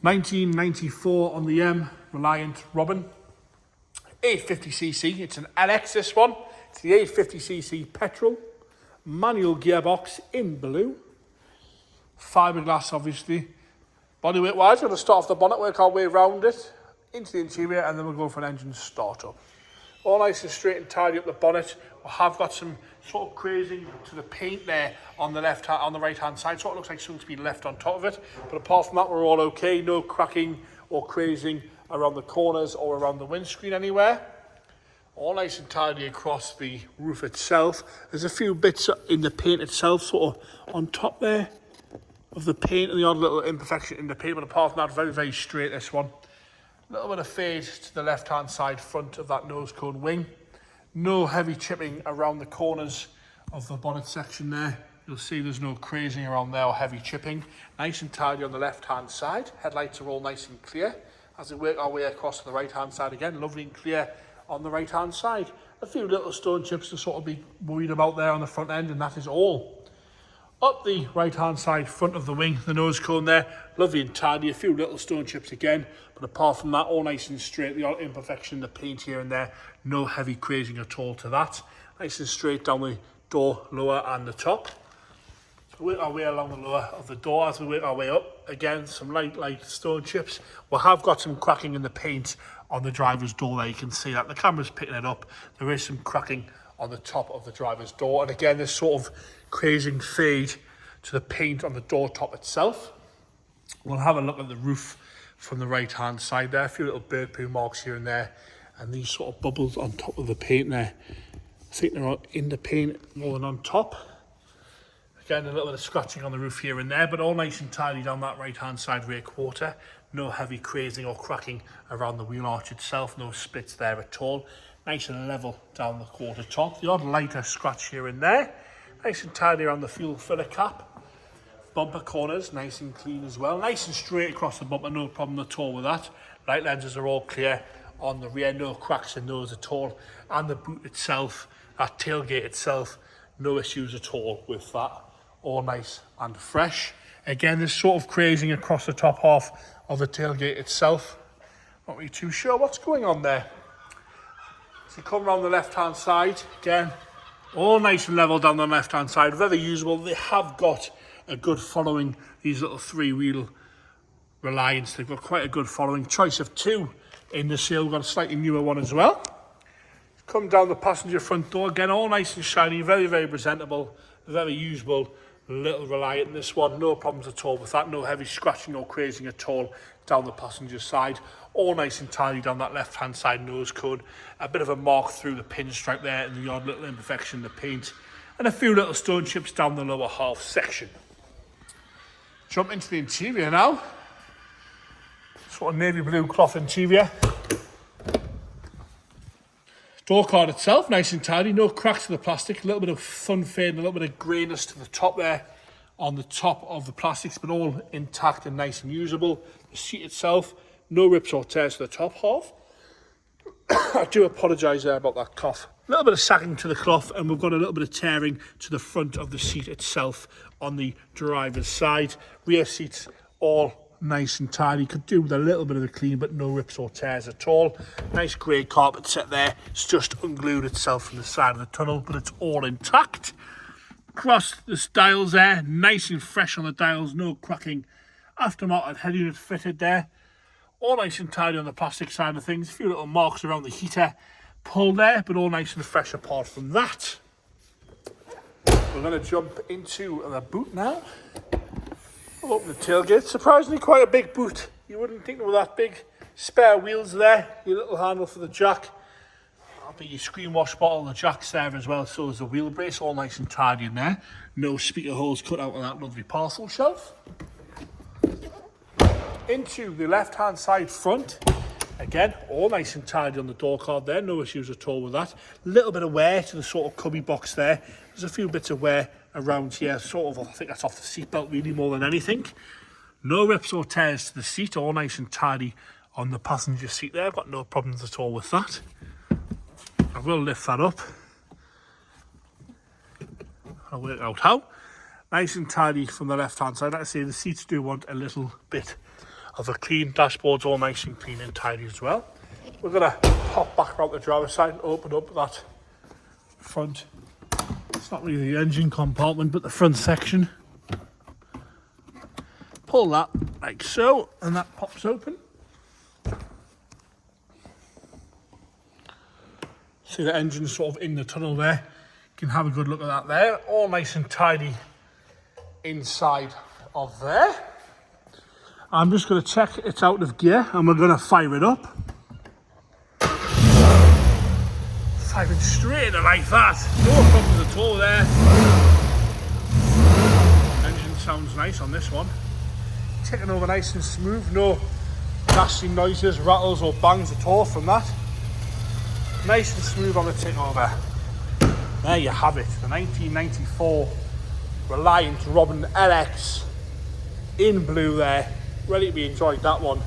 1994 on the Reliant Robin. 850cc, it's an LX this one. It's the 850cc petrol. Manual gearbox in blue. Fiberglass obviously. Bodyweight wise, we're going to start off the bonnet, work our way around it, into the interior, and then we'll go for an engine startup. All nice and straight and tidy up the bonnet. We have got some sort of crazing to the paint there on the right hand side, so it looks like something's been left on top of it. But apart from that, we're all okay. No cracking or crazing around the corners or around the windscreen anywhere. All nice and tidy across the roof itself. There's a few bits in the paint itself, sort of on top there of the paint, and the odd little imperfection in the paint, but apart from that, very, very straight this one. A little bit of fade to the left hand side front of that nose cone wing. No heavy chipping around the corners of the bonnet section there. You'll see there's no crazing around there or heavy chipping. Nice and tidy on the left hand side. Headlights are all nice and clear. As we work our way across to the right hand side again, lovely and clear on the right hand side. A few little stone chips to sort of be worried about there on the front end, and that is all. Up the right hand side front of the wing, the nose cone there, lovely and tidy. A few little stone chips again, but apart from that, all nice and straight. The odd imperfection in the paint here and there, no heavy crazing at all to that. Nice and straight down the door lower and the top. So we work our way along the lower of the door as we work our way up. Again, some light stone chips. We have got some cracking in the paint on the driver's door there. You can see that the camera's picking it up. There is some cracking on the top of the driver's door, and again, this sort of crazing fade to the paint on the door top itself. We'll have a look at the roof from the right hand side there. A few little bird poo marks here and there, and these sort of bubbles on top of the paint there. I think they're in the paint more than on top. Again, a little bit of scratching on the roof here and there, but all nice and tidy down that right hand side rear quarter. No heavy crazing or cracking around the wheel arch itself. No splits there at all. Nice and level down the quarter top. The odd lighter scratch here and there. Nice and tidy around the fuel filler cap. Bumper corners, nice and clean as well. Nice and straight across the bumper, no problem at all with that. Light lenses are all clear on the rear, no cracks in those at all. And the boot itself, that tailgate itself, no issues at all with that. All nice and fresh. Again, there's sort of crazing across the top half of the tailgate itself. Not really too sure what's going on there. So you come around the left hand side, again, all nice and level down the left hand side, very usable. They have got a good following, these little three-wheel Reliants. They've got quite a good following. Choice of two in the sale. We've got a slightly newer one as well. Come down the passenger front door, again, all nice and shiny, very, very presentable, very usable little Reliant. This one, no problems at all with that. No heavy scratching or crazing at all down the passenger side. All nice and tidy down that left hand side nose cone. A bit of a mark through the pinstripe there and the odd little imperfection in the paint, and a few little stone chips down the lower half section. Jump into the interior now. Sort of navy blue cloth interior. Door card itself, nice and tidy, no cracks in the plastic, a little bit of fun fade and a little bit of greyness to the top there on the top of the plastics, but all intact and nice and usable. The seat itself, no rips or tears to the top half. I do apologise there about that cough. A little bit of sagging to the cloth, and we've got a little bit of tearing to the front of the seat itself on the driver's side. Rear seats all nice and tidy. Could do with a little bit of a clean, but no rips or tears at all. Nice grey carpet set there. It's just unglued itself from the side of the tunnel, but it's all intact. Across the dials there, nice and fresh on the dials, no cracking. Aftermarket head unit fitted there. All nice and tidy on the plastic side of things. A few little marks around the heater pull there, but all nice and fresh apart from that. We're going to jump into the boot now. I'll open the tailgate. Surprisingly quite a big boot. You wouldn't think they were that big. Spare wheels there. Your little handle for the jack. That'll be your screen wash bottle. The jack's there as well. So is the wheel brace. All nice and tidy in there. No speaker holes cut out on that lovely parcel shelf. Into the left hand side front. Again, all nice and tidy on the door card there. No issues at all with that. A little bit of wear to the sort of cubby box there. There's a few bits of wear around here, sort of, I think that's off the seatbelt really more than anything. No rips or tears to the seat, all nice and tidy on the passenger seat there. Got no problems at all with that. I will lift that up. I'll work out how. Nice and tidy from the left hand side. Like I say, the seats do want a little bit of a clean. Dashboard's all nice and clean and tidy as well. We're going to pop back around the driver's side and open up that front. It's not really the engine compartment, but the front section. Pull that like so, and that pops open. See the engine sort of in the tunnel there. You can have a good look at that there. All nice and tidy inside of there. I'm just going to check it's out of gear and we're going to fire it up. Firing straight in like that. No problems at all there. Engine sounds nice on this one. Taking over nice and smooth. No nasty noises, rattles or bangs at all from that. Nice and smooth on the tick over. There you have it. The 1994 Reliant Robin LX in blue there. Ready to be enjoyed, that one.